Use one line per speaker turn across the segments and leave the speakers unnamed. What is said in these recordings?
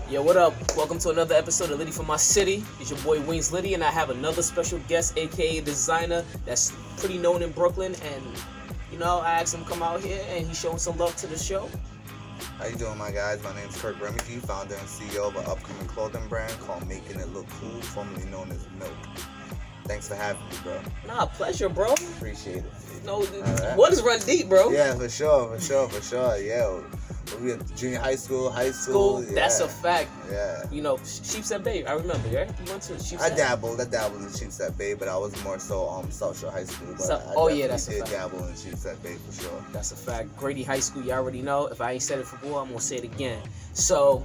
Yo, what up? Welcome to another episode of Litty from My City. It's your boy Wingzlitti, and I have another special guest, aka designer, that's pretty known in Brooklyn. And you know, I asked him to come out here, and he's showing some love to the show.
How you doing, my guys? My name is Kirk Remeke, founder and CEO of an upcoming clothing brand called Making It Look Cool, formerly known as M.I.L.K. Thanks for having me, bro.
Nah, pleasure, bro.
Appreciate it.
No,
right.
Waters run deep, bro.
Yeah, for sure. Yeah. We were junior high school.
Yeah. That's a fact.
Yeah.
You know, Sheepshead Bay, I remember, right? You went to Sheepshead.
I dabbled in Sheepshead Bay, but I was more so South Shore High School. But
that's a fact.
Dabble in Sheepshead Bay for sure.
That's a fact. Grady High School, you already know. If I ain't said it before, I'm gonna say it again. So,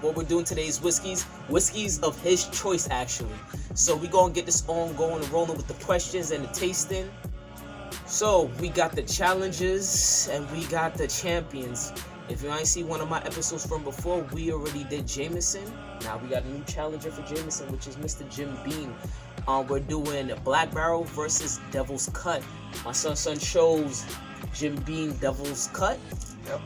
what we're doing today is whiskeys of his choice, actually. So we gonna get this on going and rolling with the questions and the tasting. So we got the challengers and we got the champions. If you ain't see one of my episodes from before, we already did Jameson. Now we got a new challenger for Jameson, which is Mr. Jim Beam. We're doing Black Barrel versus Devil's Cut. My son chose Jim Beam Devil's Cut.
Yep.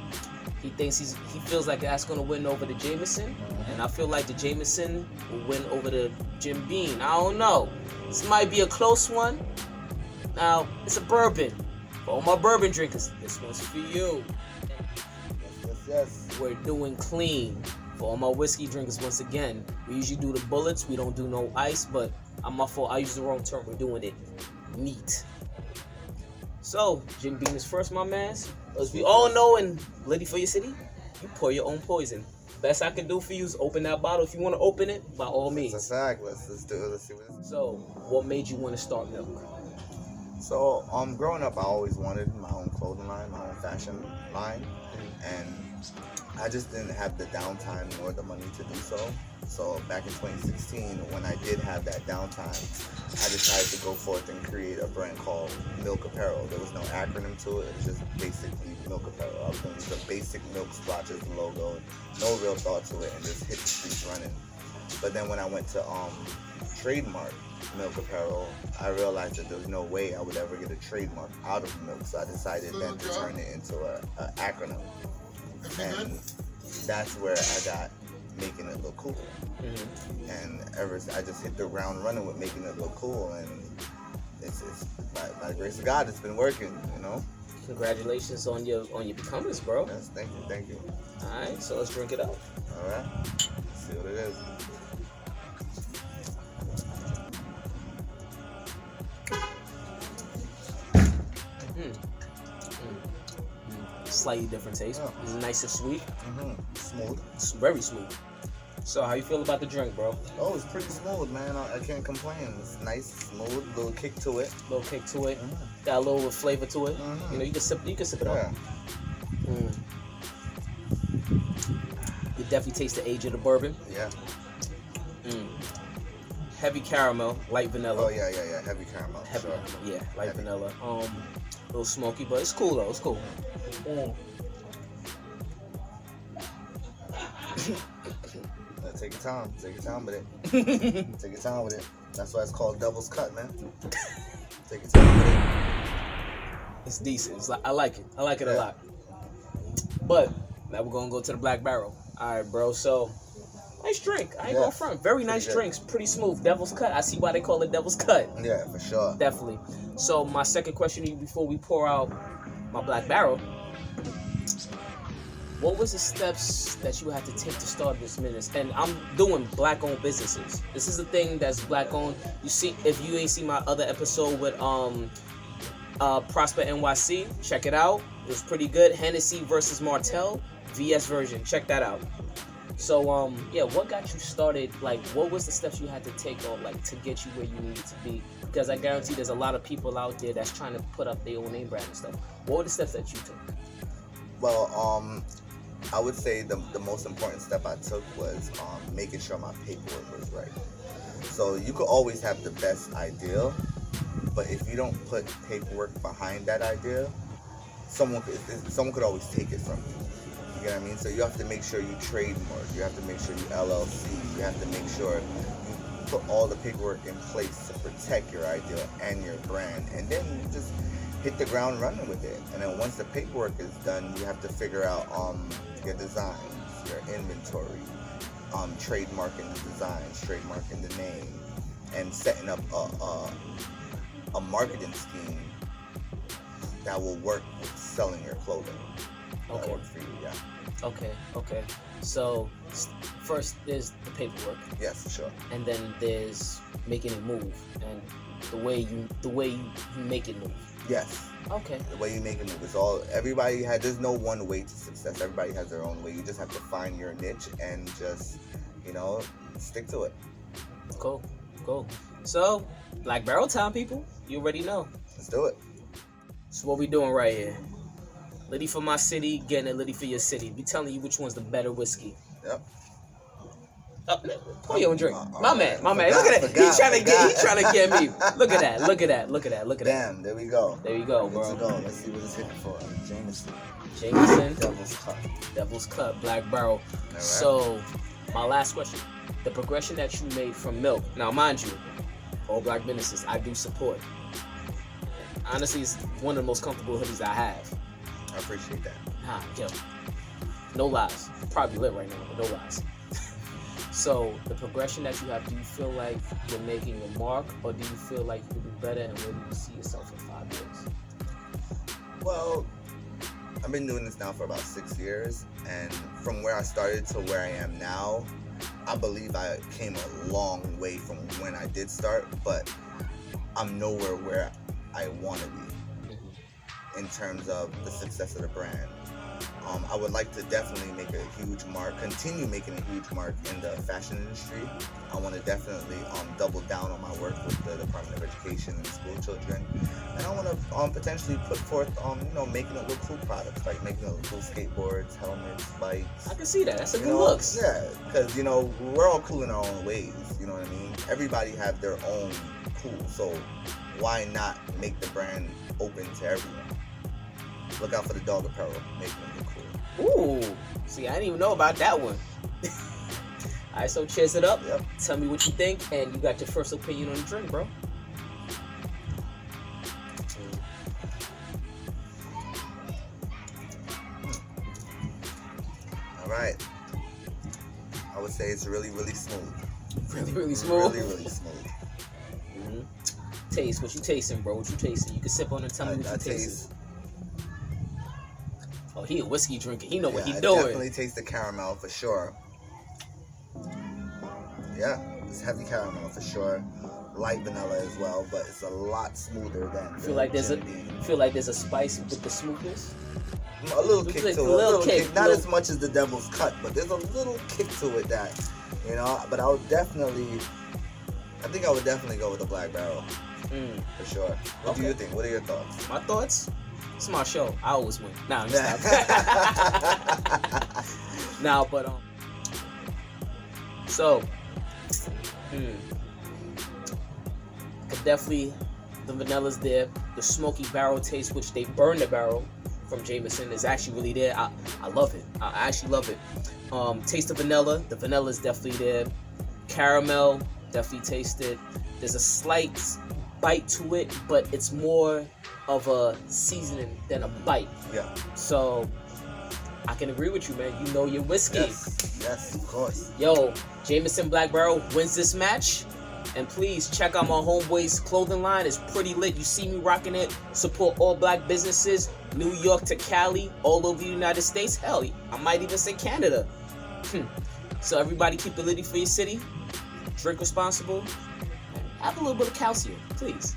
He feels like that's gonna win over the Jameson, and I feel like the Jameson will win over the Jim Beam. I don't know. This might be a close one. Now it's a bourbon. For all my bourbon drinkers, this one's for you.
Yes.
We're doing clean. For all my whiskey drinkers, once again, we usually do the bullets. We don't do no ice, but I'm my fault. I used the wrong term. We're doing it neat. So, Jim Beam is first, my man. As we all know in Litty for Your City, you pour your own poison. Best I can do for you is open that bottle. If you want to open it, by all means.
That's a fact. Let's do it. Let's see what it is.
So, what made you want to start M.I.L.K?
So, growing up, I always wanted my own clothing line, my own fashion line, and I just didn't have the downtime nor the money to do so. So back in 2016, when I did have that downtime, I decided to go forth and create a brand called M.I.L.K Apparel. There was no acronym to it. It was just basically M.I.L.K Apparel. I was going to use the basic M.I.L.K splotch as the logo, no real thought to it, and just hit the streets running. But then when I went to trademark M.I.L.K Apparel, I realized that there was no way I would ever get a trademark out of M.I.L.K. So I decided then to turn it into an acronym. And that's where I got Making It Look Cool.
Mm-hmm.
And I just hit the ground running with Making It Look Cool, and it's by the grace of God, it's been working, you know.
Congratulations on your becomings, bro.
Yes, thank you.
All right, so let's drink it up.
All right, let's see what it is.
Slightly different taste.
Yeah.
It's nice and sweet.
Smooth.
It's very smooth. So how you feel about the drink, bro?
Oh, it's pretty smooth, man. I can't complain. It's nice, smooth, little kick to it.
Little kick to it. Got a little flavor to it. You know, you can sip it up. You definitely taste the age of the bourbon.
Yeah.
Heavy caramel, light vanilla.
Oh yeah. Heavy caramel.
Heavy,
sure.
Yeah, light vanilla. A little smoky, but it's cool though. It's cool.
Take your time with it. Take your time with it. That's why it's called Devil's Cut, man. Take your time with it.
It's decent. I like it. I like it a lot. But now we're gonna go to the Black Barrel. All right, bro. So nice drink. I ain't going front. Very nice drinks. Pretty smooth. Devil's Cut. I see why they call it Devil's Cut.
Yeah, for sure.
Definitely. So my second question to you before we pour out my Black Barrel. What was the steps that you had to take to start this business? And I'm doing black-owned businesses. This is the thing that's black-owned. You see, if you ain't seen my other episode with Prosper NYC, check it out. It was pretty good. Hennessy versus Martell, VS version. Check that out. So, what got you started? Like, what was the steps you had to take on, like, to get you where you needed to be? Because I guarantee there's a lot of people out there that's trying to put up their own name brand and stuff. What were the steps that you took?
Well, I would say the most important step I took was making sure my paperwork was right. So you could always have the best idea, but if you don't put paperwork behind that idea, someone could always take it from you. You know what I mean? So you have to make sure you trademark. You have to make sure you LLC. You have to make sure you put all the paperwork in place to protect your idea and your brand, and then you just hit the ground running with it. And then once the paperwork is done, you have to figure out your designs, your inventory, trademarking the designs, trademarking the name, and setting up a marketing scheme that will work with selling your clothing. That
Okay.
works for you, yeah.
Okay. So first there's the paperwork,
Yes, for sure.
and then there's making it move, and the way you make it move.
Yes.
Okay.
The way you make it move. There's no one way to success. Everybody has their own way. You just have to find your niche and just, stick to it.
Cool. So, Black Barrel time, people. You already know.
Let's do it.
So what we doing right here? Litty for my city, getting it litty for your city. Be telling you which one's the better whiskey.
Yep.
Pour your own drink. My man.
Forgot,
Look at that. He's trying to get me. Look at that.
Damn, there we go.
There you go, bro.
Let's see what it's hitting for.
Jameson.
Devil's Cup.
Black Barrel.
All right.
So, my last question. The progression that you made from M.I.L.K. Now, mind you, all black businesses, I do support. Honestly, it's one of the most comfortable hoodies I have.
I appreciate that.
Yo. No lies. Probably lit right now, but no lies. So, the progression that you have, do you feel like you're making a mark, or do you feel like you can do better, and where do you see yourself in 5 years?
Well, I've been doing this now for about 6 years, and from where I started to where I am now, I believe I came a long way from when I did start, but I'm nowhere where I want to be in terms of the success of the brand. I would like to definitely make a huge mark, continue making a huge mark in the fashion industry. I want to definitely double down on my work with the Department of Education and school children. And I want to potentially put forth, making it look cool products, like making it look cool skateboards, helmets, bikes.
I can see that. That's a good looks.
Yeah, because, we're all cool in our own ways, you know what I mean? Everybody have their own cool, so why not make the brand open to everyone? Look out for the dog apparel, making them look cool.
Ooh, see, I didn't even know about that one. Alright, so cheers it up.
Yep.
Tell me what you think, and you got your first opinion on the drink, bro.
Alright. I would say it's really, really smooth.
Really smooth.
Really smooth.
Mm-hmm. Taste, what you tasting, bro? What you tasting? You can sip on and tell me what you tasting. Oh, he a whiskey drinker. He know what he doing.
I definitely taste the caramel for sure. Yeah, it's heavy caramel for sure. Light vanilla as well, but it's a lot smoother than.
Feel like there's a spice with the smoothness.
A little kick to it.
A little kick.
Not as much as the Devil's Cut, but there's a little kick to it that, But I would definitely go with the Black Barrel. For sure. What do you think? What are your thoughts?
My thoughts? It's my show. I always win. Nah, I'm just Nah, but so definitely the vanilla's there. The smoky barrel taste, which they burn the barrel from Jameson, is actually really there. I love it. I actually love it. Taste the vanilla. The vanilla is definitely there. Caramel, definitely taste it. There's a slight bite to it, but it's more of a seasoning than a bite.
Yeah.
So I can agree with you, man. You know your whiskey.
Yes, of course.
Yo, Jameson Black Barrel wins this match. And please check out my homeboy's clothing line. It's pretty lit. You see me rocking it. Support all black businesses. New York to Cali, all over the United States. Hell, I might even say Canada. So everybody keep it litty for your city. Drink responsible. And have a little bit of calcium, please.